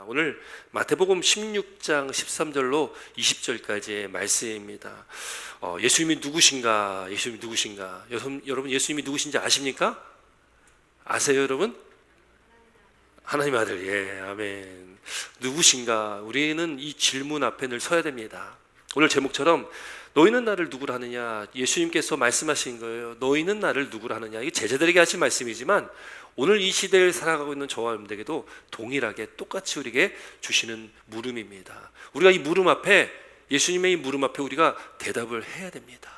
오늘 마태복음 16장 13절로 20절까지의 말씀입니다. 예수님이 누구신가? 예수님이 누구신가? 여러분 예수님이 누구신지 아십니까? 아세요, 여러분? 하나님 아들. 예, 아멘. 누구신가? 우리는 이 질문 앞에 늘 서야 됩니다. 오늘 제목처럼 너희는 나를 누구라 하느냐? 예수님께서 말씀하신 거예요. 너희는 나를 누구라 하느냐? 이게 제자들에게 하신 말씀이지만 오늘 이 시대를 살아가고 있는 저와 여러분들에게도 동일하게 똑같이 우리에게 주시는 물음입니다. 우리가 이 물음 앞에, 예수님의 이 물음 앞에 우리가 대답을 해야 됩니다.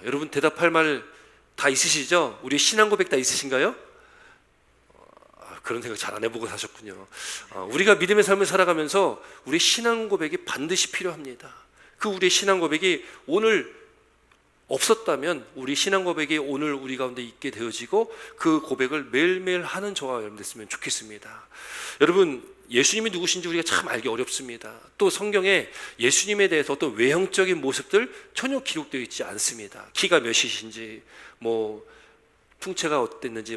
여러분 대답할 말 다 있으시죠? 우리 신앙 고백 다 있으신가요? 그런 생각 잘 안 해보고 사셨군요. 우리가 믿음의 삶을 살아가면서 우리 신앙 고백이 반드시 필요합니다. 그 우리의 신앙 고백이 오늘 없었다면 우리 신앙 고백이 오늘 우리 가운데 있게 되어지고 그 고백을 매일매일 하는 저와 여러분 됐으면 좋겠습니다. 여러분 예수님이 누구신지 우리가 참 알기 어렵습니다. 또 성경에 예수님에 대해서 어떤 외형적인 모습들 전혀 기록되어 있지 않습니다. 키가 몇이신지, 풍채가 어땠는지,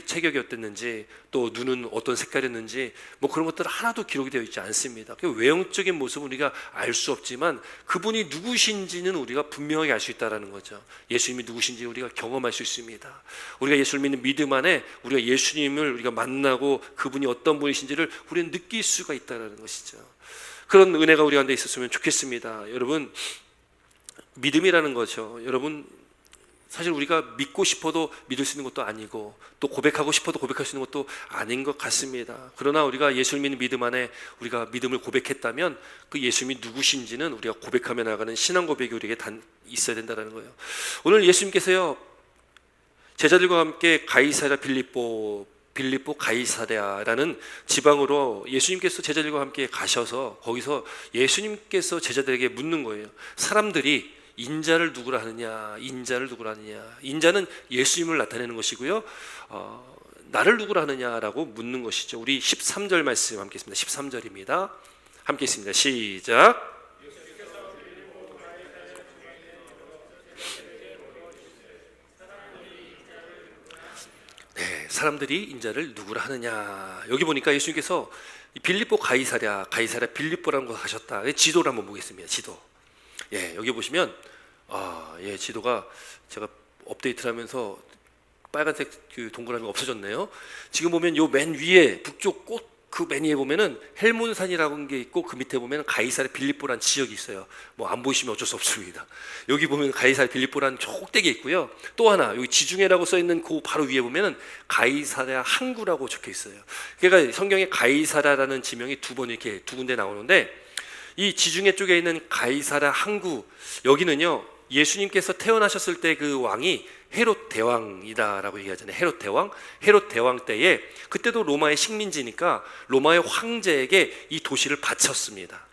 체격이 어땠는지, 또 눈은 어떤 색깔이었는지, 그런 것들 하나도 기록이 되어 있지 않습니다. 그 외형적인 모습은 우리가 알 수 없지만 그분이 누구신지는 우리가 분명하게 알 수 있다는 거죠. 예수님이 누구신지 우리가 경험할 수 있습니다. 우리가 예수를 믿는 믿음 안에 우리가 예수님을 우리가 만나고 그분이 어떤 분이신지를 우리는 느낄 수가 있다는 것이죠. 그런 은혜가 우리 가운데 있었으면 좋겠습니다. 여러분, 믿음이라는 거죠. 여러분, 사실 우리가 믿고 싶어도 믿을 수 있는 것도 아니고 또 고백하고 싶어도 고백할 수 있는 것도 아닌 것 같습니다. 그러나 우리가 예수를 믿는 믿음 안에 우리가 믿음을 고백했다면 그 예수님이 누구신지는 우리가 고백하며 나가는 신앙 고백이 우리에게 있어야 된다는 거예요. 오늘 예수님께서요, 제자들과 함께 가이사랴 빌립보 가이사랴라는 지방으로 예수님께서 제자들과 함께 가셔서 거기서 예수님께서 제자들에게 묻는 거예요. 사람들이 인자를 누구라 하느냐? 인자를 누구라 하느냐? 인자는 예수님을 나타내는 것이고요. 나를 누구라 하느냐라고 묻는 것이죠. 우리 13절 말씀 함께 있습니다. 13절입니다. 함께 있습니다. 시작. 네, 사람들이 인자를 누구라 하느냐? 여기 보니까 예수님께서 빌립보 가이사랴 빌립보라는 곳 가셨다. 지도를 한번 보겠습니다. 지도. 예, 여기 보시면 지도가 제가 업데이트를 하면서 빨간색 그 동그라미가 없어졌네요. 지금 보면 요 맨 위에 북쪽 꽃 그 맨 위에 보면은 헬몬산이라는 게 있고 그 밑에 보면은 가이사랴 빌립보라는 지역이 있어요. 안 보시면 어쩔 수 없습니다. 여기 보면 가이사랴 빌립보라는 저 꼭대기에 있고요. 또 하나 여기 지중해라고 써 있는 그 바로 위에 보면은 가이사랴 항구라고 적혀 있어요. 그러니까 성경에 가이사랴라는 지명이 두 군데 나오는데 이 지중해 쪽에 있는 가이사랴 항구, 여기는요 예수님께서 태어나셨을 때 그 왕이 헤롯 대왕이다라고 얘기하잖아요. 헤롯 대왕 때에, 그때도 로마의 식민지니까 로마의 황제에게 이 도시를 바쳤습니다.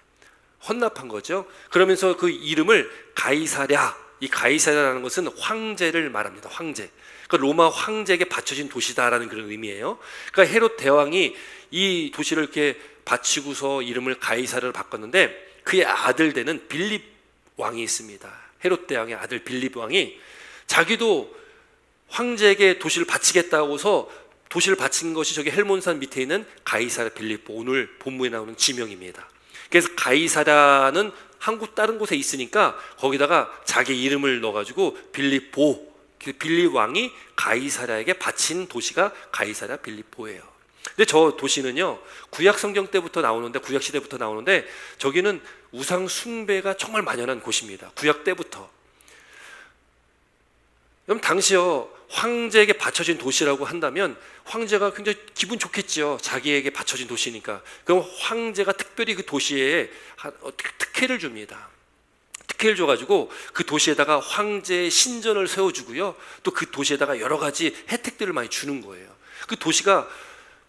헌납한 거죠. 그러면서 그 이름을 가이사랴, 이 가이사랴라는 것은 황제를 말합니다. 황제. 그러니까 로마 황제에게 바쳐진 도시다라는 그런 의미예요. 그러니까 헤롯 대왕이 이 도시를 이렇게 바치고서 이름을 가이사랴를 바꿨는데 그의 아들 되는 빌립 왕이 있습니다. 헤롯 대왕의 아들 빌립 왕이 자기도 황제에게 도시를 바치겠다고서 도시를 바친 것이 저기 헬몬산 밑에 있는 가이사랴 빌립보, 오늘 본문에 나오는 지명입니다. 그래서 가이사랴는 한국 다른 곳에 있으니까 거기다가 자기 이름을 넣어가지고 빌립보, 빌립 왕이 가이사랴에게 바친 도시가 가이사랴 빌립보예요. 근데 저 도시는요 구약 성경 때부터 나오는데, 구약 시대부터 나오는데 저기는 우상 숭배가 정말 만연한 곳입니다. 구약 때부터. 그럼 당시요 황제에게 바쳐진 도시라고 한다면 황제가 굉장히 기분 좋겠죠. 자기에게 바쳐진 도시니까. 그럼 황제가 특별히 그 도시에 특혜를 줍니다. 특혜를 줘가지고 그 도시에다가 황제의 신전을 세워주고요, 또 그 도시에다가 여러 가지 혜택들을 많이 주는 거예요. 그 도시가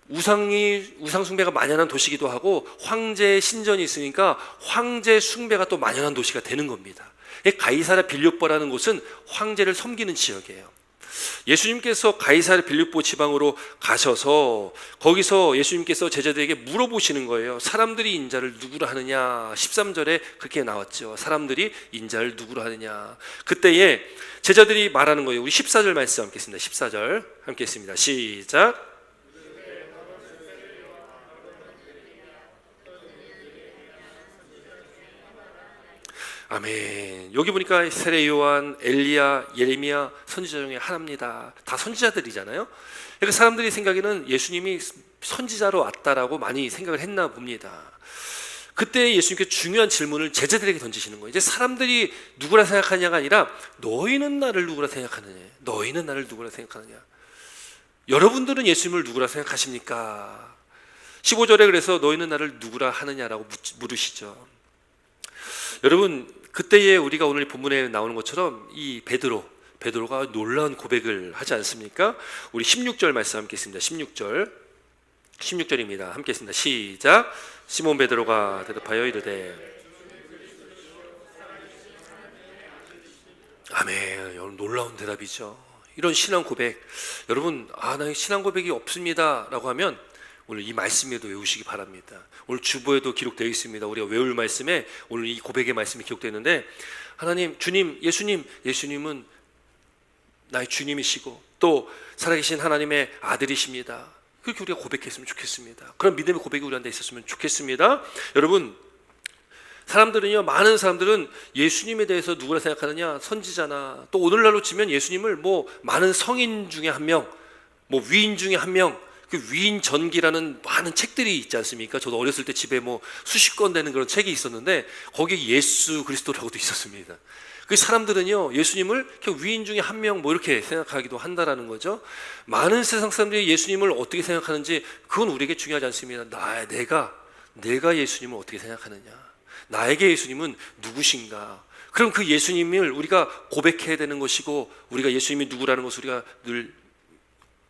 우상 숭배가 만연한 도시기도 하고 황제의 신전이 있으니까 황제 숭배가 또 만연한 도시가 되는 겁니다. 가이사랴 빌립보라는 곳은 황제를 섬기는 지역이에요. 예수님께서 가이사랴 빌립보 지방으로 가셔서 거기서 예수님께서 제자들에게 물어보시는 거예요. 사람들이 인자를 누구라 하느냐? 13절에 그렇게 나왔죠. 사람들이 인자를 누구라 하느냐? 그때에 제자들이 말하는 거예요. 우리 14절 말씀 함께 있습니다. 14절 함께 있습니다. 시작. 아멘. 여기 보니까 세례 요한, 엘리야, 예레미야 선지자 중에 하나입니다. 다 선지자들이잖아요. 그러니까 사람들이 생각에는 예수님이 선지자로 왔다라고 많이 생각을 했나 봅니다. 그때 예수님께 중요한 질문을 제자들에게 던지시는 거예요. 이제 사람들이 누구라 생각하냐가 아니라 너희는 나를 누구라 생각하느냐. 너희는 나를 누구라 생각하느냐. 여러분들은 예수님을 누구라 생각하십니까? 15절에 그래서 너희는 나를 누구라 하느냐라고 물으시죠. 여러분, 그때에 우리가 오늘 본문에 나오는 것처럼 이 베드로가 놀라운 고백을 하지 않습니까? 우리 16절 말씀 함께 있습니다. 16절입니다. 함께 있습니다. 시작. 시몬 베드로가 대답하여 이르되 아멘. 여러분, 놀라운 대답이죠. 이런 신앙 고백, 여러분, 나 신앙 고백이 없습니다 라고 하면 오늘 이 말씀에도 외우시기 바랍니다. 오늘 주보에도 기록되어 있습니다. 우리가 외울 말씀에 오늘 이 고백의 말씀이 기록되어 있는데, 하나님, 주님, 예수님은 나의 주님이시고 또 살아계신 하나님의 아들이십니다. 그렇게 우리가 고백했으면 좋겠습니다. 그런 믿음의 고백이 우리한테 있었으면 좋겠습니다. 여러분, 많은 사람들은 예수님에 대해서 누구라 생각하느냐, 선지자나 또 오늘날로 치면 예수님을 많은 성인 중에 한 명, 위인 중에 한 명, 그 위인 전기라는 많은 책들이 있지 않습니까? 저도 어렸을 때 집에 수십 권 되는 그런 책이 있었는데 거기에 예수 그리스도라고도 있었습니다. 그 사람들은요, 예수님을 위인 중에 한 명 이렇게 생각하기도 한다라는 거죠. 많은 세상 사람들이 예수님을 어떻게 생각하는지 그건 우리에게 중요하지 않습니다. 내가 예수님을 어떻게 생각하느냐, 나에게 예수님은 누구신가. 그럼 그 예수님을 우리가 고백해야 되는 것이고, 우리가 예수님이 누구라는 것을 우리가 늘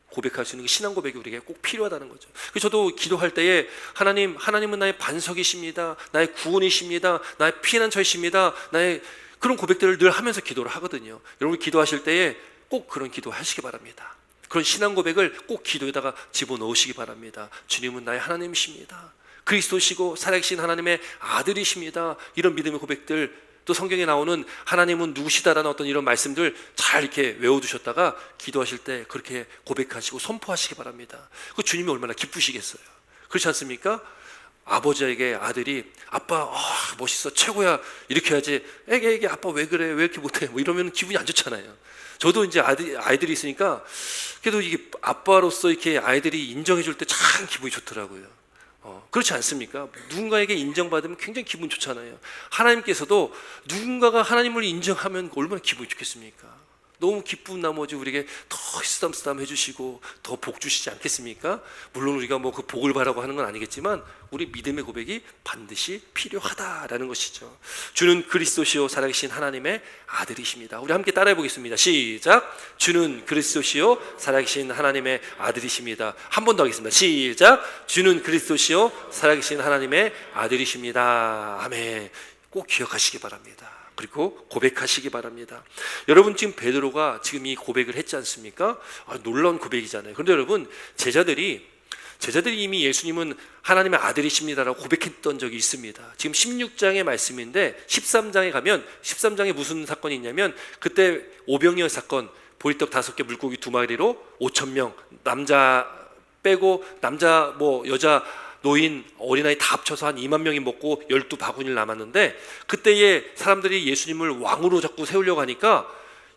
고백할 수 있는 신앙 고백이 우리에게 꼭 필요하다는 거죠. 그래서 저도 기도할 때에 하나님은 나의 반석이십니다, 나의 구원이십니다, 나의 피난처이십니다, 나의 그런 고백들을 늘 하면서 기도를 하거든요. 여러분, 기도하실 때에 꼭 그런 기도 하시기 바랍니다. 그런 신앙 고백을 꼭 기도에다가 집어넣으시기 바랍니다. 주님은 나의 하나님이십니다, 그리스도시고 살아계신 하나님의 아들이십니다. 이런 믿음의 고백들, 또 성경에 나오는 하나님은 누구시다라는 어떤 이런 말씀들 잘 이렇게 외워두셨다가 기도하실 때 그렇게 고백하시고 선포하시기 바랍니다. 그 주님이 얼마나 기쁘시겠어요. 그렇지 않습니까? 아버지에게 아들이 아빠 멋있어, 최고야, 이렇게 해야지. 애기 아빠 왜 그래, 왜 이렇게 못해, 이러면 기분이 안 좋잖아요. 저도 이제 아이들이 있으니까 그래도 이게 아빠로서 이렇게 아이들이 인정해 줄 때 참 기분이 좋더라고요. 그렇지 않습니까? 누군가에게 인정받으면 굉장히 기분 좋잖아요. 하나님께서도 누군가가 하나님을 인정하면 얼마나 기분이 좋겠습니까? 너무 기쁜 나머지 우리에게 더 쓰담쓰담 해주시고 더 복 주시지 않겠습니까? 물론 우리가 그 복을 바라고 하는 건 아니겠지만 우리 믿음의 고백이 반드시 필요하다라는 것이죠. 주는 그리스도시요 살아계신 하나님의 아들이십니다. 우리 함께 따라해 보겠습니다. 시작. 주는 그리스도시요 살아계신 하나님의 아들이십니다. 한 번 더 하겠습니다. 시작. 주는 그리스도시요 살아계신 하나님의 아들이십니다. 아멘. 꼭 기억하시기 바랍니다. 그리고 고백하시기 바랍니다. 여러분, 지금 베드로가 지금 이 고백을 했지 않습니까? 놀라운 고백이잖아요. 그런데 여러분, 제자들이 이미 예수님은 하나님의 아들이십니다라고 고백했던 적이 있습니다. 지금 16장의 말씀인데 13장에 가면 13장에 무슨 사건이 있냐면 그때 오병이어 사건, 보리떡 5개 물고기 2마리로 5,000명, 남자 빼고 남자 여자 노인 어린아이 다 합쳐서 한 2만 명이 먹고 12바구니를 남았는데, 그때에 사람들이 예수님을 왕으로 자꾸 세우려고 하니까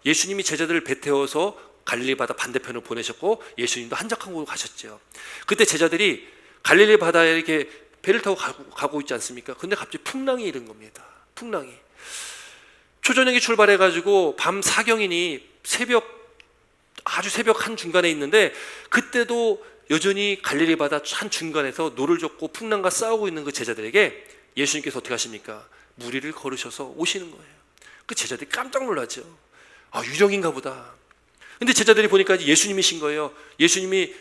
예수님이 제자들을 배 태워서 갈릴리 바다 반대편으로 보내셨고 예수님도 한적항구로 가셨죠. 그때 제자들이 갈릴리 바다에 이렇게 배를 타고 가고 있지 않습니까? 근데 갑자기 풍랑이 일은 겁니다. 풍랑이. 초저녁에 출발해가지고 밤 사경이니 아주 새벽 한 중간에 있는데, 그때도 여전히 갈릴리 바다 한 중간에서 노를 젓고 풍랑과 싸우고 있는 그 제자들에게 예수님께서 어떻게 하십니까? 무리를 걸으셔서 오시는 거예요. 그 제자들이 깜짝 놀라죠. 유령인가 보다. 근데 제자들이 보니까 예수님이신 거예요. 예수님이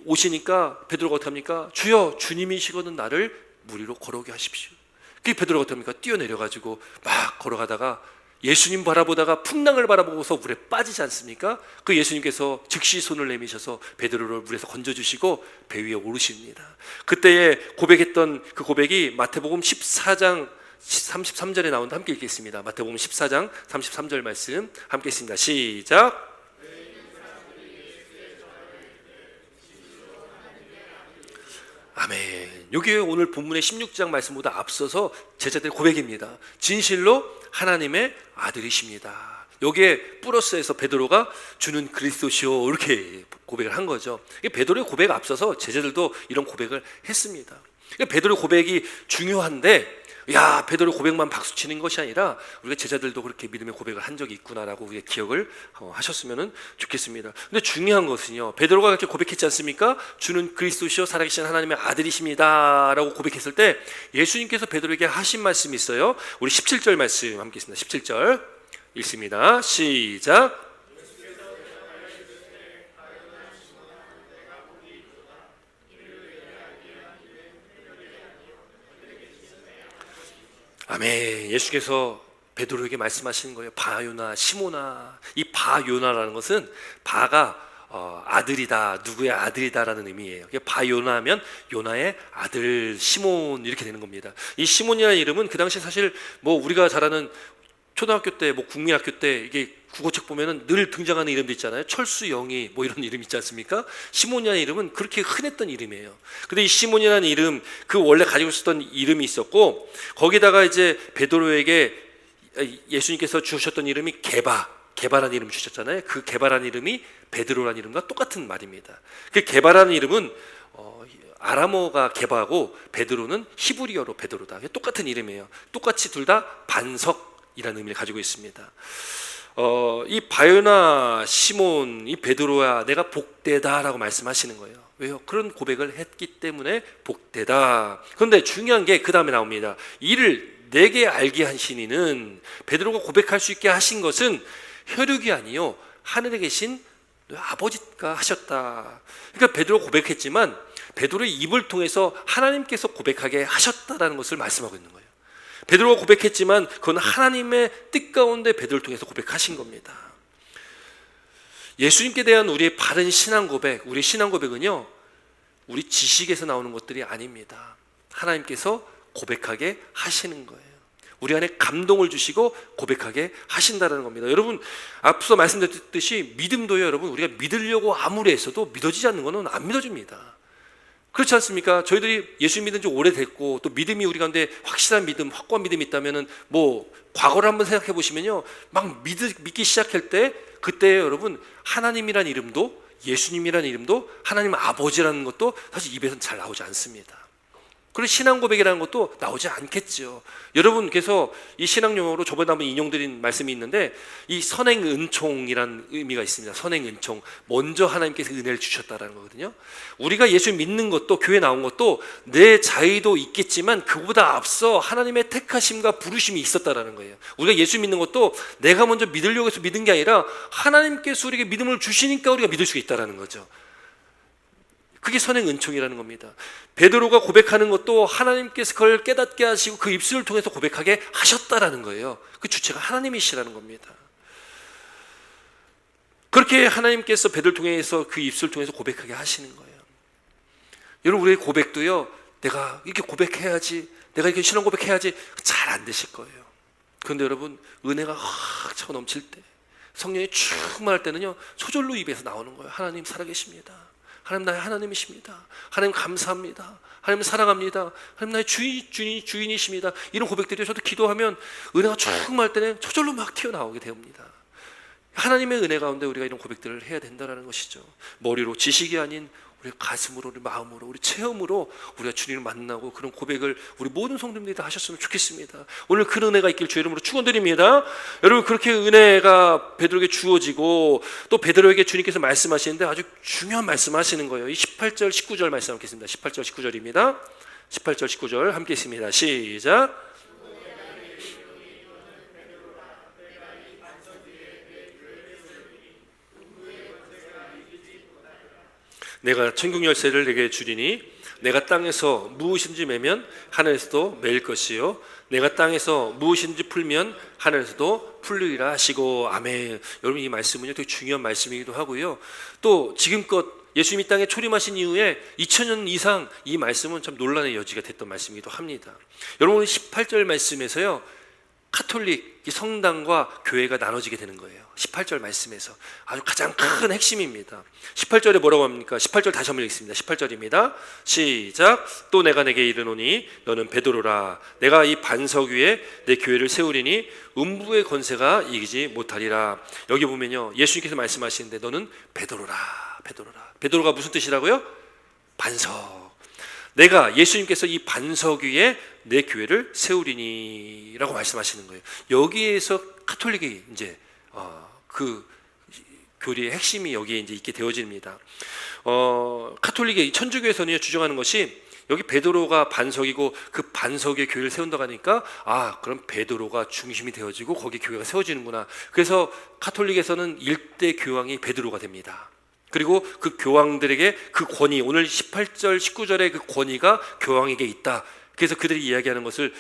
오시니까 베드로가 어떻게 합니까? 주여, 주님이시거든 나를 무리로 걸어오게 하십시오. 그게 베드로가 어떻게 합니까? 뛰어내려가지고 막 걸어가다가 예수님 바라보다가 풍랑을 바라보고서 물에 빠지지 않습니까? 그 예수님께서 즉시 손을 내미셔서 베드로를 물에서 건져주시고 배 위에 오르십니다. 그때에 고백했던 그 고백이 마태복음 14장 33절에 나온다. 함께 읽겠습니다. 마태복음 14장 33절 말씀 함께 읽습니다. 시작. 아멘. 여기 오늘 본문의 16장 말씀보다 앞서서 제자들의 고백입니다. 진실로 하나님의 아들이십니다. 여기에 플러스에서 베드로가 주는 그리스도시오 이렇게 고백을 한 거죠. 베드로의 고백 앞서서 제자들도 이런 고백을 했습니다. 베드로의 고백이 중요한데 베드로의 고백만 박수치는 것이 아니라 우리가 제자들도 그렇게 믿음의 고백을 한 적이 있구나라고 우리가 기억을 하셨으면 좋겠습니다. 근데 중요한 것은요, 베드로가 그렇게 고백했지 않습니까? 주는 그리스도시요 살아계신 하나님의 아들이십니다 라고 고백했을 때 예수님께서 베드로에게 하신 말씀이 있어요. 우리 17절 말씀 함께 있습니다. 17절 읽습니다. 시작. 아멘. 예수께서 베드로에게 말씀하시는 거예요. 바요나 시모나. 이 바요나라는 것은 바가 아들이다, 누구의 아들이다라는 의미예요. 바요나면 요나의 아들 시몬 이렇게 되는 겁니다. 이 시몬이라는 이름은 그 당시 사실 뭐 우리가 잘 아는 초등학교 때, 뭐 국민학교 때 이게 국어책 보면은 늘 등장하는 이름도 있잖아요. 철수영이 뭐 이런 이름 있지 않습니까? 시몬이라는 이름은 그렇게 흔했던 이름이에요. 근데 이 시몬이라는 이름, 그 원래 가지고 있었던 이름이 있었고, 거기다가 이제 베드로에게 예수님께서 주셨던 이름이 게바라는 이름 주셨잖아요. 그 게바라는 이름이 베드로라는 이름과 똑같은 말입니다. 그 게바라는 이름은 아람어가 게바고 베드로는 히브리어로 베드로다. 똑같은 이름이에요. 똑같이 둘 다 반석이라는 의미를 가지고 있습니다. 이 바요나 시몬, 이 베드로야 내가 복되다라고 말씀하시는 거예요. 왜요? 그런 고백을 했기 때문에 복되다. 그런데 중요한 게 그 다음에 나옵니다. 이를 내게 알게 하신 이는, 베드로가 고백할 수 있게 하신 것은 혈육이 아니요 하늘에 계신 아버지가 하셨다. 그러니까 베드로가 고백했지만 베드로의 입을 통해서 하나님께서 고백하게 하셨다라는 것을 말씀하고 있는 거예요. 베드로가 고백했지만 그건 하나님의 뜻 가운데 베드로를 통해서 고백하신 겁니다. 예수님께 대한 우리의 바른 신앙 고백, 우리의 신앙 고백은요, 우리 지식에서 나오는 것들이 아닙니다. 하나님께서 고백하게 하시는 거예요. 우리 안에 감동을 주시고 고백하게 하신다는 겁니다. 여러분, 앞서 말씀드렸듯이 믿음도요, 여러분, 우리가 믿으려고 아무리 했어도 믿어지지 않는 것은 안 믿어집니다. 그렇지 않습니까? 저희들이 예수 믿은 지 오래됐고 또 믿음이 우리 가운데 확실한 믿음, 확고한 믿음이 있다면은 뭐 과거를 한번 생각해 보시면요, 막 믿기 시작할 때 그때 여러분 하나님이란 이름도, 예수님이란 이름도, 하나님 아버지라는 것도 사실 입에서는 잘 나오지 않습니다. 그리고 신앙 고백이라는 것도 나오지 않겠죠. 여러분, 그래서 이 신앙 용어로 저번에 한번 인용드린 말씀이 있는데, 이 선행은총이라는 의미가 있습니다. 선행은총, 먼저 하나님께서 은혜를 주셨다라는 거거든요. 우리가 예수 믿는 것도, 교회 나온 것도 내 자의도 있겠지만 그보다 앞서 하나님의 택하심과 부르심이 있었다라는 거예요. 우리가 예수 믿는 것도 내가 먼저 믿으려고 해서 믿은 게 아니라 하나님께서 우리에게 믿음을 주시니까 우리가 믿을 수 있다라는 거죠. 그게 선행은총이라는 겁니다. 베드로가 고백하는 것도 하나님께서 그걸 깨닫게 하시고 그 입술을 통해서 고백하게 하셨다라는 거예요. 그 주체가 하나님이시라는 겁니다. 그렇게 하나님께서 베드로를 통해서 그 입술을 통해서 고백하게 하시는 거예요. 여러분, 우리의 고백도요, 내가 이렇게 고백해야지, 내가 이렇게 신앙 고백해야지 잘 안 되실 거예요. 그런데 여러분, 은혜가 확 차고 넘칠 때, 성령이 충만할 때는요, 저절로 입에서 나오는 거예요. 하나님 살아계십니다. 하나님 나의 하나님이십니다. 하나님 감사합니다. 하나님 사랑합니다. 하나님 나의 주인이십니다. 이런 고백들이 저도 기도하면 은혜가 충만할 때는 저절로 막 튀어나오게 됩니다. 하나님의 은혜 가운데 우리가 이런 고백들을 해야 된다는 것이죠. 머리로, 지식이 아닌 우리 가슴으로, 우리 마음으로, 우리 체험으로 우리가 주님을 만나고 그런 고백을 우리 모든 성도님들이 다 하셨으면 좋겠습니다. 오늘 그 은혜가 있길 주 이름으로 축원드립니다. 여러분, 그렇게 은혜가 베드로에게 주어지고 또 베드로에게 주님께서 말씀하시는데 아주 중요한 말씀하시는 거예요. 이 18절 19절 말씀 함께했습니다. 18절 19절입니다. 18절 19절 함께 있습니다. 시작. 내가 천국 열쇠를 내게 주리니 내가 땅에서 무엇인지 매면 하늘에서도 매일 것이요 내가 땅에서 무엇인지 풀면 하늘에서도 풀리리라 하시고. 아멘. 여러분, 이 말씀은요 되게 중요한 말씀이기도 하고요, 또 지금껏 예수님이 땅에 초림하신 이후에 2000년 이상 이 말씀은 참 논란의 여지가 됐던 말씀이기도 합니다. 여러분, 18절 말씀에서요 카톨릭 성당과 교회가 나눠지게 되는 거예요. 18절 말씀에서 아주 가장 큰 핵심입니다. 18절에 뭐라고 합니까? 18절 다시 한번 읽겠습니다. 18절입니다. 시작. 또 내가 내게 이르노니 너는 베드로라. 내가 이 반석 위에 내 교회를 세우리니 음부의 권세가 이기지 못하리라. 여기 보면요, 예수님께서 말씀하시는데 너는 베드로라. 베드로라. 베드로가 무슨 뜻이라고요? 반석. 내가, 예수님께서 이 반석 위에 내 교회를 세우리니 라고 말씀하시는 거예요. 여기에서 카톨릭이 이제 그 교리의 핵심이 여기에 이제 있게 되어집니다. 카톨릭의 천주교에서는 주장하는 것이 여기 베드로가 반석이고 그 반석 위에 교회를 세운다고 하니까 그럼 베드로가 중심이 되어지고 거기에 교회가 세워지는구나. 그래서 카톨릭에서는 일대 교황이 베드로가 됩니다. 그리고 그 교황들에게 그 권위, 오늘 18절 19절의 그 권위가 교황에게 있다. 그래서 그들이 이야기하는 것을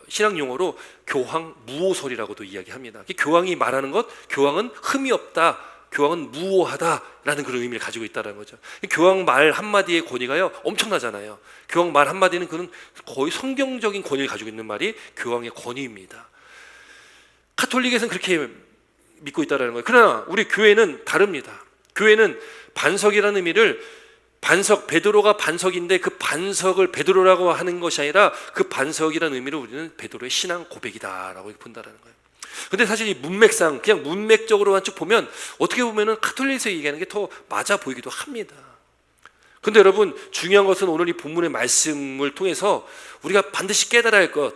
신학 용어로 교황 무오설이라고도 이야기합니다. 교황이 말하는 것, 교황은 흠이 없다, 교황은 무오하다라는 그런 의미를 가지고 있다는 거죠. 교황 말 한마디의 권위가요 엄청나잖아요. 교황 말 한마디는 그는 거의 성경적인 권위를 가지고 있는 말이 교황의 권위입니다. 카톨릭에서는 그렇게 믿고 있다는 거예요. 그러나 우리 교회는 다릅니다. 교회는 반석이라는 의미를, 반석, 베드로가 반석인데 그 반석을 베드로라고 하는 것이 아니라 그 반석이라는 의미로 우리는 베드로의 신앙 고백이다라고 본다는 거예요. 근데 사실 이 문맥상, 그냥 문맥적으로만 쭉 보면 어떻게 보면은 카톨릭에서 얘기하는 게 더 맞아 보이기도 합니다. 근데 여러분, 중요한 것은 오늘 이 본문의 말씀을 통해서 우리가 반드시 깨달아야 할 것,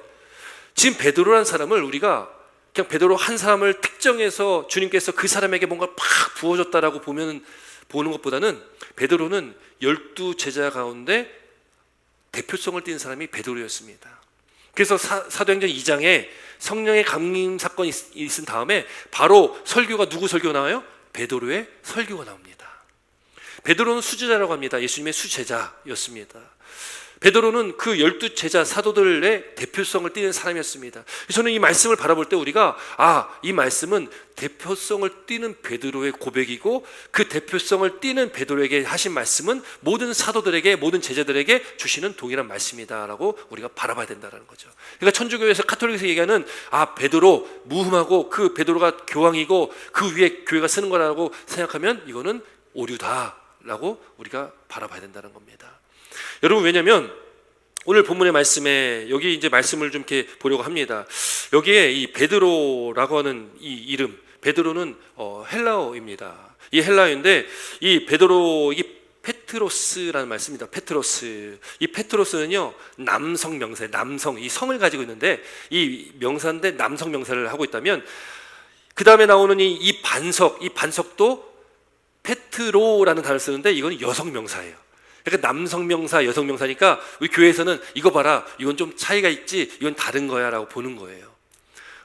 지금 베드로라는 사람을 우리가 그냥 베드로 한 사람을 특정해서 주님께서 그 사람에게 뭔가 팍 부어줬다라고 보는 것보다는 베드로는 12 제자 가운데 대표성을 띈 사람이 베드로였습니다. 그래서 사도행전 2장에 성령의 강림 사건이 있은 다음에 바로 설교가 누구 설교 나와요? 베드로의 설교가 나옵니다. 베드로는 수제자라고 합니다. 예수님의 수제자였습니다. 베드로는 그 12 제자 사도들의 대표성을 띠는 사람이었습니다. 저는 이 말씀을 바라볼 때 우리가 이 말씀은 대표성을 띠는 베드로의 고백이고 그 대표성을 띠는 베드로에게 하신 말씀은 모든 사도들에게, 모든 제자들에게 주시는 동일한 말씀이다라고 우리가 바라봐야 된다는 거죠. 그러니까 천주교에서, 카톨릭에서 얘기하는 베드로 무흠하고 그 베드로가 교황이고 그 위에 교회가 쓰는 거라고 생각하면 이거는 오류다라고 우리가 바라봐야 된다는 겁니다. 여러분, 왜냐하면 오늘 본문의 말씀에 여기 이제 말씀을 좀 이렇게 보려고 합니다. 여기에 이 베드로라고 하는 이 이름, 베드로는 헬라어입니다. 이 헬라어인데 이 베드로, 이 페트로스라는 말씀입니다. 페트로스. 이 페트로스는요 남성 명사예요. 남성, 이 성을 가지고 있는데 이 명사인데 남성 명사를 하고 있다면 그 다음에 나오는 이 반석도 페트로라는 단어를 쓰는데 이건 여성 명사예요. 그러니까 남성 명사, 여성 명사니까 우리 교회에서는 이거 봐라, 이건 좀 차이가 있지, 이건 다른 거야 라고 보는 거예요.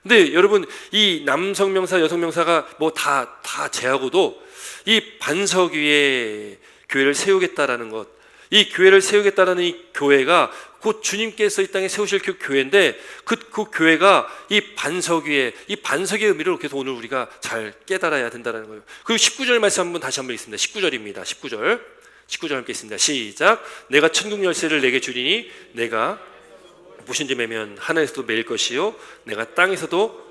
근데 여러분, 이 남성 명사, 여성 명사가 뭐 다 제하고도 이 반석 위에 교회를 세우겠다라는 것, 이 교회를 세우겠다라는 이 교회가 곧 주님께서 이 땅에 세우실 그 교회인데 그 교회가 이 반석 위에, 이 반석의 의미를 계속 오늘 우리가 잘 깨달아야 된다는 거예요. 그리고 19절 말씀 다시 한번 읽습니다. 19절입니다. 19절 함께 있습니다. 시작. 내가 천국 열쇠를 내게 주리니 내가 무엇인지 매면 하늘에서도 매일 것이요 내가 땅에서도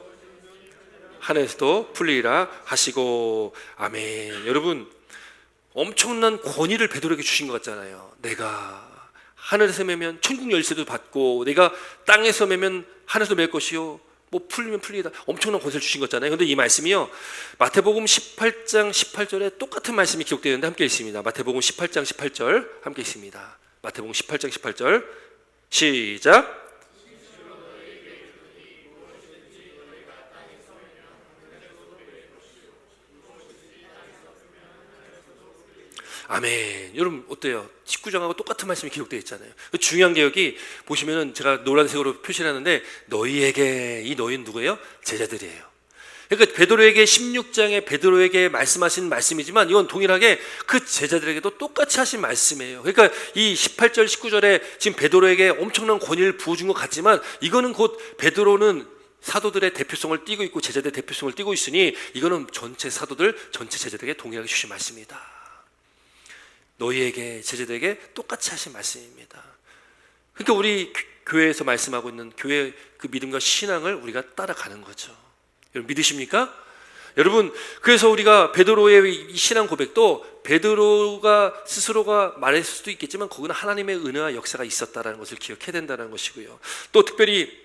하늘에서도 풀리리라 하시고. 아멘. 여러분, 엄청난 권위를 베드로에게 주신 것 같잖아요. 내가 하늘에서 매면 천국 열쇠도 받고 내가 땅에서 매면 하늘에서 맬 것이요 뭐 풀리면 풀리다, 엄청난 권세를 주신 거잖아요. 근데 이 말씀이요 마태복음 18장 18절에 똑같은 말씀이 기록되어 있는데 함께 읽습니다. 마태복음 18장 18절 함께 읽습니다. 마태복음 18장 18절 시작. 아멘. 여러분 어때요? 19장하고 똑같은 말씀이 기록되어 있잖아요. 중요한 게 여기 보시면은 제가 노란색으로 표시를 하는데 너희에게, 이 너희는 누구예요? 제자들이에요. 그러니까 베드로에게 16장에 베드로에게 말씀하신 말씀이지만 이건 동일하게 그 제자들에게도 똑같이 하신 말씀이에요. 그러니까 이 18절 19절에 지금 베드로에게 엄청난 권위를 부어준 것 같지만 이거는 곧 베드로는 사도들의 대표성을 띠고 있고 제자들의 대표성을 띠고 있으니 이거는 전체 사도들, 전체 제자들에게 동일하게 주신 말씀이다. 너희에게, 제자들에게 똑같이 하신 말씀입니다. 그러니까 우리 교회에서 말씀하고 있는 교회의 그 믿음과 신앙을 우리가 따라가는 거죠. 여러분 믿으십니까? 여러분, 그래서 우리가 베드로의 이 신앙 고백도 베드로가 스스로가 말했을 수도 있겠지만 거기는 하나님의 은혜와 역사가 있었다라는 것을 기억해야 된다는 것이고요. 또 특별히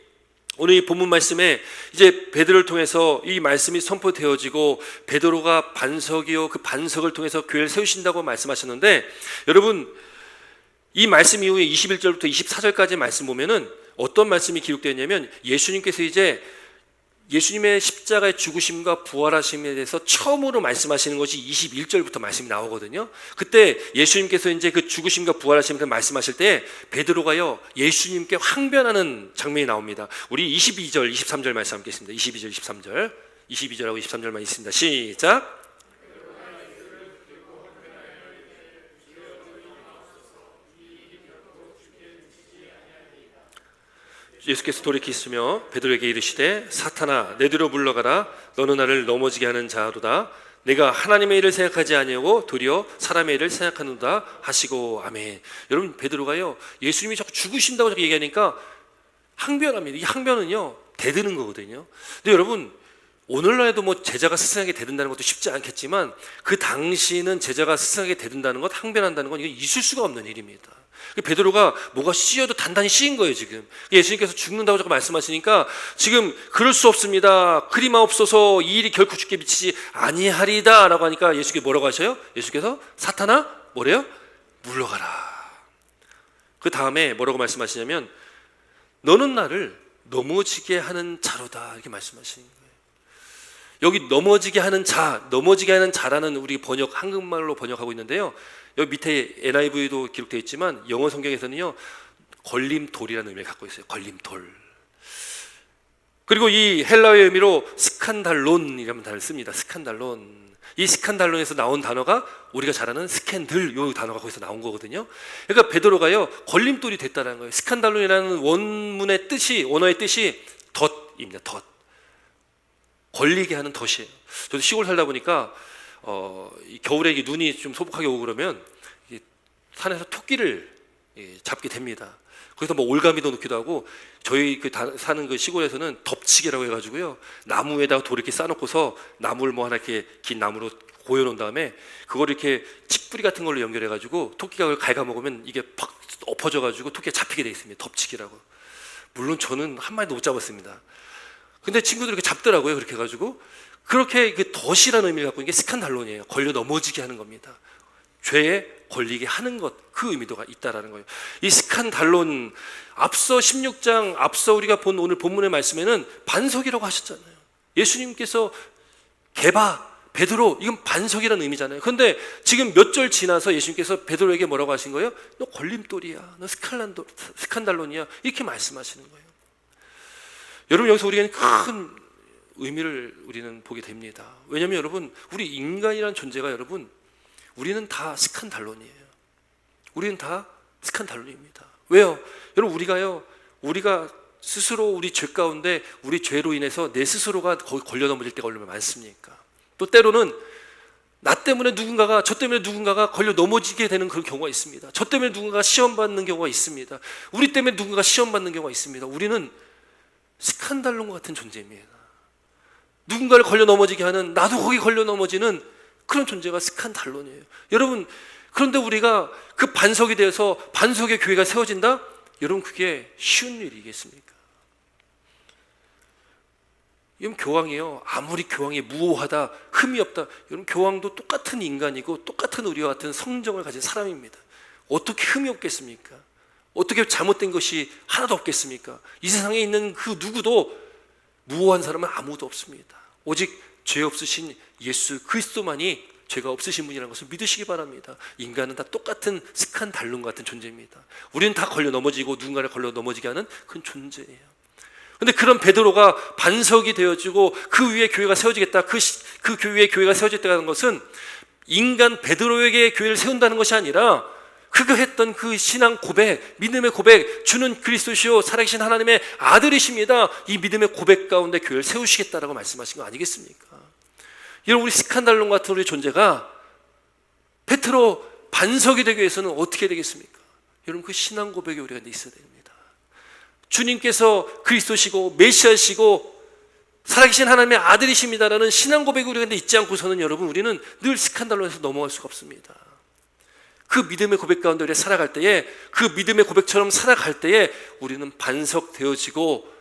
오늘 이 본문 말씀에 이제 베드로를 통해서 이 말씀이 선포되어지고 베드로가 반석이요 그 반석을 통해서 교회를 세우신다고 말씀하셨는데, 여러분 이 말씀 이후에 21절부터 24절까지 말씀 보면은 어떤 말씀이 기록되어 있냐면, 예수님께서 이제 예수님의 십자가의 죽으심과 부활하심에 대해서 처음으로 말씀하시는 것이 21절부터 말씀이 나오거든요. 그때 예수님께서 이제 그 죽으심과 부활하심에 대해서 말씀하실 때 베드로가요 예수님께 항변하는 장면이 나옵니다. 우리 22절, 23절 말씀 함께 있습니다. 22절, 23절, 22절하고 23절만 있습니다. 시작. 예수께서 돌이키시며 베드로에게 이르시되, 사탄아 내 뒤로 물러가라. 너는 나를 넘어지게 하는 자로다. 내가 하나님의 일을 생각하지 아니하고 도리어 사람의 일을 생각하는다 하시고. 아멘. 여러분 베드로가요 예수님이 자꾸 죽으신다고 자꾸 얘기하니까 항변합니다. 이 항변은요 대드는 거거든요. 근데 여러분 오늘날에도 뭐 제자가 스승에게 대든다는 것도 쉽지 않겠지만 그 당시는 제자가 스승에게 대든다는 것, 항변한다는 건 이게 있을 수가 없는 일입니다. 베드로가 뭐가 씌어도 단단히 씌인 거예요. 지금 예수님께서 죽는다고 자꾸 말씀하시니까 지금 그럴 수 없습니다. 그리마옵소서, 이 일이 결코 죽게 미치지 아니하리다 라고 하니까 예수께서 뭐라고 하셔요? 예수께서 사탄아 뭐래요? 물러가라. 그 다음에 뭐라고 말씀하시냐면, 너는 나를 넘어지게 하는 자로다 이렇게 말씀하시는 거예요. 여기 넘어지게 하는 자, 넘어지게 하는 자라는 우리 번역, 한국말로 번역하고 있는데요, 여기 밑에 NIV도 기록되어 있지만 영어 성경에서는요 걸림돌이라는 의미를 갖고 있어요. 걸림돌. 그리고 이 헬라어의 의미로 스칸달론이라는 단어를 씁니다. 스칸달론. 이 스칸달론에서 나온 단어가 우리가 잘 아는 스캔들, 이 단어가 거기서 나온 거거든요. 그러니까 베드로가요 걸림돌이 됐다는 거예요. 스칸달론이라는 원문의 뜻이, 원어의 뜻이 덫입니다. 덫. 걸리게 하는 덫이에요. 저도 시골 살다 보니까 이 겨울에 눈이 좀 소복하게 오고 그러면 산에서 토끼를 잡게 됩니다. 거기서 뭐 올가미도 넣기도 하고, 저희 사는 그 시골에서는 덮치기라고 해가지고요 나무에다가 돌 이렇게 쌓아놓고서 나무를 뭐 하나 이렇게 긴 나무로 고여놓은 다음에 그걸 이렇게 칡뿌리 같은 걸로 연결해가지고 토끼가 그걸 갉아먹으면 이게 팍 엎어져가지고 토끼가 잡히게 돼 있습니다. 덮치기라고. 물론 저는 한 마리도 못 잡았습니다. 근데 친구들이 이렇게 잡더라고요. 그렇게 해가지고. 그렇게 그 덫이라는 의미를 갖고 있는 게 스칸달론이에요. 걸려 넘어지게 하는 겁니다. 죄에 걸리게 하는 것, 그 의미도가 있다라는 거예요. 이 스칸달론, 앞서 16장, 앞서 우리가 본 오늘 본문의 말씀에는 반석이라고 하셨잖아요. 예수님께서 게바, 베드로, 이건 반석이라는 의미잖아요. 그런데 지금 몇 절 지나서 예수님께서 베드로에게 뭐라고 하신 거예요? 너 걸림돌이야, 너 스칸달론이야, 이렇게 말씀하시는 거예요. 여러분 여기서 우리가 큰 의미를 우리는 보게 됩니다. 왜냐하면 여러분 우리 인간이라는 존재가, 여러분 우리는 다 스칸달론이에요. 우리는 다 스칸달론입니다. 왜요? 여러분 우리가 스스로 우리 죄 가운데 우리 죄로 인해서 내 스스로가 거기 걸려 넘어질 때가 얼마나 많습니까? 또 때로는 나 때문에 누군가가, 저 때문에 누군가가 걸려 넘어지게 되는 그런 경우가 있습니다. 저 때문에 누군가가 시험받는 경우가 있습니다. 우리 때문에 누군가가 시험받는 경우가 있습니다. 우리는 스칸달론 같은 존재입니다. 누군가를 걸려 넘어지게 하는, 나도 거기 걸려 넘어지는 그런 존재가 스칸달론이에요. 여러분 그런데 우리가 그 반석이 되어서 반석의 교회가 세워진다? 여러분 그게 쉬운 일이겠습니까? 여러분 교황이요 아무리 교황이 무오하다, 흠이 없다, 여러분 교황도 똑같은 인간이고 똑같은 우리와 같은 성정을 가진 사람입니다. 어떻게 흠이 없겠습니까? 어떻게 잘못된 것이 하나도 없겠습니까? 이 세상에 있는 그 누구도 무오한 사람은 아무도 없습니다. 오직 죄 없으신 예수 그리스도만이 죄가 없으신 분이라는 것을 믿으시기 바랍니다. 인간은 다 똑같은 스칸달론 같은 존재입니다. 우리는 다 걸려 넘어지고 누군가를 걸려 넘어지게 하는 그런 존재예요. 그런데 그런 베드로가 반석이 되어지고 그 위에 교회가 세워지겠다, 그 교회에 교회가 세워졌다는 것은 인간 베드로에게 교회를 세운다는 것이 아니라 그가 했던 그 신앙 고백, 믿음의 고백, 주는 그리스도시요 살아계신 하나님의 아들이십니다, 이 믿음의 고백 가운데 교회를 세우시겠다라고 말씀하신 거 아니겠습니까? 여러분 우리 스칸달론 같은 우리 존재가 베드로 반석이 되기 위해서는 어떻게 되겠습니까? 여러분 그 신앙 고백이 우리가 있어야 됩니다. 주님께서 그리스도시고 메시아시고 살아계신 하나님의 아들이십니다라는 신앙 고백을 우리가 잊지 않고서는 여러분 우리는 늘 스칸달로에서 넘어갈 수가 없습니다. 그 믿음의 고백 가운데 우리가 살아갈 때에, 그 믿음의 고백처럼 살아갈 때에 우리는 반석되어지고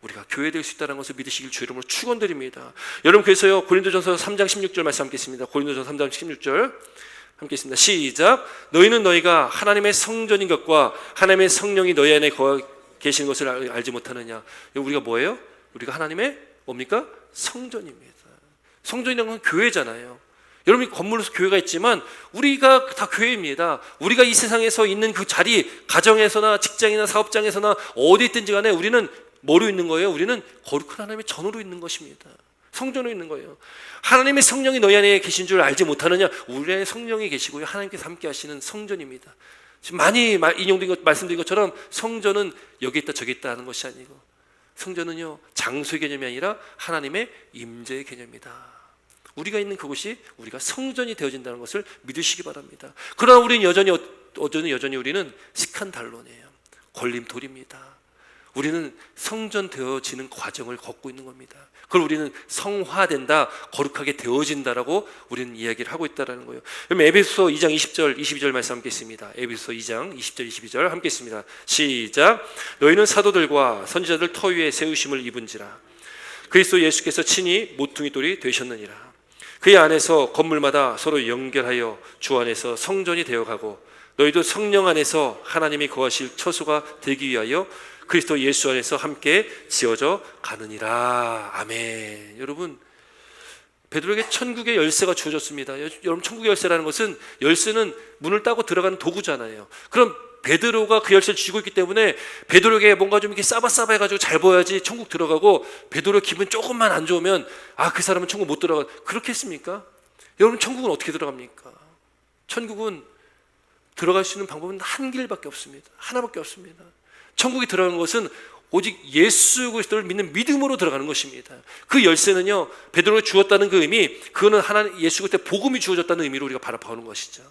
우리가 교회될 수 있다는 것을 믿으시길 주 이름으로 축원드립니다. 여러분, 그래서요 고린도전서 3장 16절 말씀 함께 있습니다. 고린도전서 3장 16절 함께 있습니다. 시작. 너희는 너희가 하나님의 성전인 것과 하나님의 성령이 너희 안에 거하 계시는 것을 알지 못하느냐. 우리가 뭐예요? 우리가 하나님의 뭡니까? 성전입니다. 성전이라는 건 교회잖아요. 여러분이 건물로서 교회가 있지만 우리가 다 교회입니다. 우리가 이 세상에서 있는 그 자리, 가정에서나 직장이나 사업장에서나 어디 있든지 간에 우리는 뭐로 있는 거예요? 우리는 거룩한 하나님의 전으로 있는 것입니다. 성전으로 있는 거예요. 하나님의 성령이 너희 안에 계신 줄 알지 못하느냐? 우리 안에 성령이 계시고요, 하나님께서 함께 하시는 성전입니다. 지금 많이 인용된 것, 말씀드린 것처럼 성전은 여기 있다 저기 있다 하는 것이 아니고, 성전은요 장소의 개념이 아니라 하나님의 임재의 개념이다. 우리가 있는 그곳이 우리가 성전이 되어진다는 것을 믿으시기 바랍니다. 그러나 우리는 여전히 우리는 스칸달론이에요. 걸림돌입니다. 우리는 성전 되어지는 과정을 걷고 있는 겁니다. 그걸 우리는 성화된다, 거룩하게 되어진다라고 우리는 이야기를 하고 있다는 거예요. 그럼 에베소서 2장 20절 22절 말씀 함께 있습니다. 에베소서 2장 20절 22절 함께 있습니다. 시작. 너희는 사도들과 선지자들 터 위에 세우심을 입은지라 그리스도 예수께서 친히 모퉁이 돌이 되셨느니라. 그의 안에서 건물마다 서로 연결하여 주 안에서 성전이 되어가고 너희도 성령 안에서 하나님이 거하실 처소가 되기 위하여 그리스도 예수 안에서 함께 지어져 가느니라. 아멘. 여러분, 베드로에게 천국의 열쇠가 주어졌습니다. 여러분, 천국의 열쇠라는 것은, 열쇠는 문을 따고 들어가는 도구잖아요. 그럼 베드로가 그 열쇠를 쥐고 있기 때문에 베드로에게 뭔가 좀 이렇게 싸바싸바 해가지고 잘 보여야지 천국 들어가고, 베드로 기분 조금만 안 좋으면 그 사람은 천국 못 들어가, 그렇게 했습니까? 여러분, 천국은 어떻게 들어갑니까? 천국은 들어갈 수 있는 방법은 한 길밖에 없습니다. 하나밖에 없습니다. 천국에 들어가는 것은 오직 예수 그리스도를 믿는 믿음으로 들어가는 것입니다. 그 열쇠는요, 베드로가 주었다는 그 의미, 그거는 하나님 예수 그리스도의 복음이 주어졌다는 의미로 우리가 바라보는 것이죠.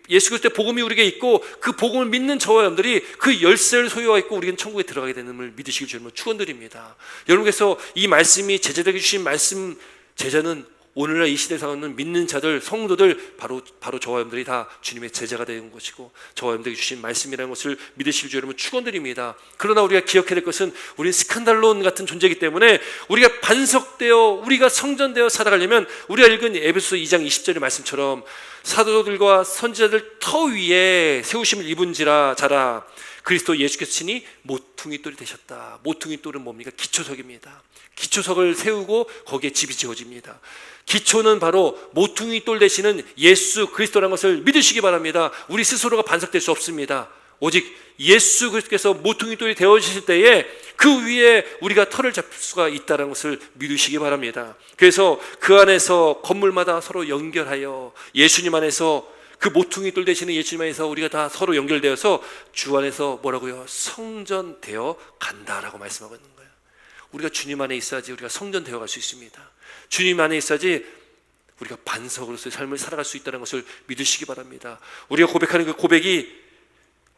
예수 그리스도의 복음이 우리에게 있고 그 복음을 믿는 저와 여러분들이 그 열쇠를 소유하고 있고 우리는 천국에 들어가게 되는 것을 믿으시길 주님으로 축원드립니다. 여러분께서 이 말씀이 제자들에게 주신 말씀, 제자는 오늘날 이 시대에 사는 믿는 자들, 성도들, 바로 저와 여러분들이 다 주님의 제자가 되는 것이고 저와 여러분들에게 주신 말씀이라는 것을 믿으실 줄 여러분 축원드립니다. 그러나 우리가 기억해야 될 것은 우리는 스칸달론 같은 존재이기 때문에 우리가 반석되어 우리가 성전되어 살아가려면 우리가 읽은 에베소서 2장 20절의 말씀처럼 사도들과 선지자들 터 위에 세우심을 입은지라 자라 그리스도 예수께서 친히 모퉁이 돌이 되셨다. 모퉁이 돌은 뭡니까? 기초석입니다. 기초석을 세우고 거기에 집이 지어집니다. 기초는 바로 모퉁이 돌 되시는 예수 그리스도라는 것을 믿으시기 바랍니다. 우리 스스로가 반석될 수 없습니다. 오직 예수 그리스도께서 모퉁이 돌이 되어지실 때에 그 위에 우리가 터를 잡을 수가 있다는 것을 믿으시기 바랍니다. 그래서 그 안에서 건물마다 서로 연결하여 예수님 안에서 그 모퉁이 돌 되시는 예수님 안에서 우리가 다 서로 연결되어서 주 안에서 뭐라고요? 성전되어 간다라고 말씀하고 있는 거예요. 우리가 주님 안에 있어야지 우리가 성전되어 갈 수 있습니다. 주님 안에 있어야지 우리가 반석으로서의 삶을 살아갈 수 있다는 것을 믿으시기 바랍니다. 우리가 고백하는 그 고백이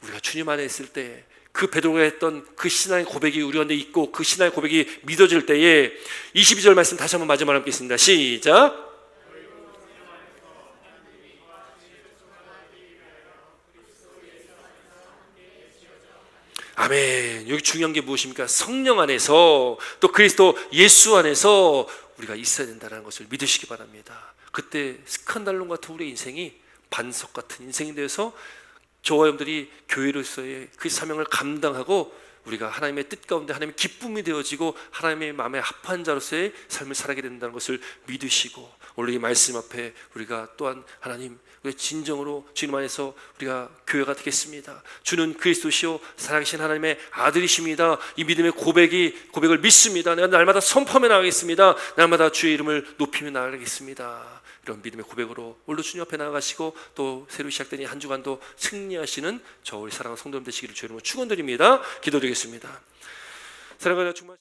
우리가 주님 안에 있을 때 그 베드로가 했던 그 신앙의 고백이 우리 가운데 있고 그 신앙의 고백이 믿어질 때에 22절 말씀 다시 한번 마지막으로 함께 있습니다. 시작. 아멘. 여기 중요한 게 무엇입니까? 성령 안에서 또 그리스도 예수 안에서 우리가 있어야 된다는 것을 믿으시기 바랍니다. 그때 스칸달론 같은 우리의 인생이 반석 같은 인생이 되어서 저와 여러분들이 교회로서의 그 사명을 감당하고 우리가 하나님의 뜻 가운데 하나님의 기쁨이 되어지고 하나님의 마음에 합한 자로서의 삶을 살아가게 된다는 것을 믿으시고 오늘 이 말씀 앞에 우리가 또한 하나님 우리 진정으로 주님 안에서 우리가 교회가 되겠습니다. 주는 그리스도시요 살아계신 하나님의 아들이십니다. 이 믿음의 고백을 믿습니다. 내가 날마다 선포하며 나가겠습니다. 날마다 주의 이름을 높이며 나가겠습니다. 이런 믿음의 고백으로 오늘도 주님 앞에 나아가시고 또 새로 시작된 이 한 주간도 승리하시는 저 우리 사랑하는 성도님 되시기를 주의 이름으로 축원드립니다. 기도드리겠습니다. 사랑하는 정말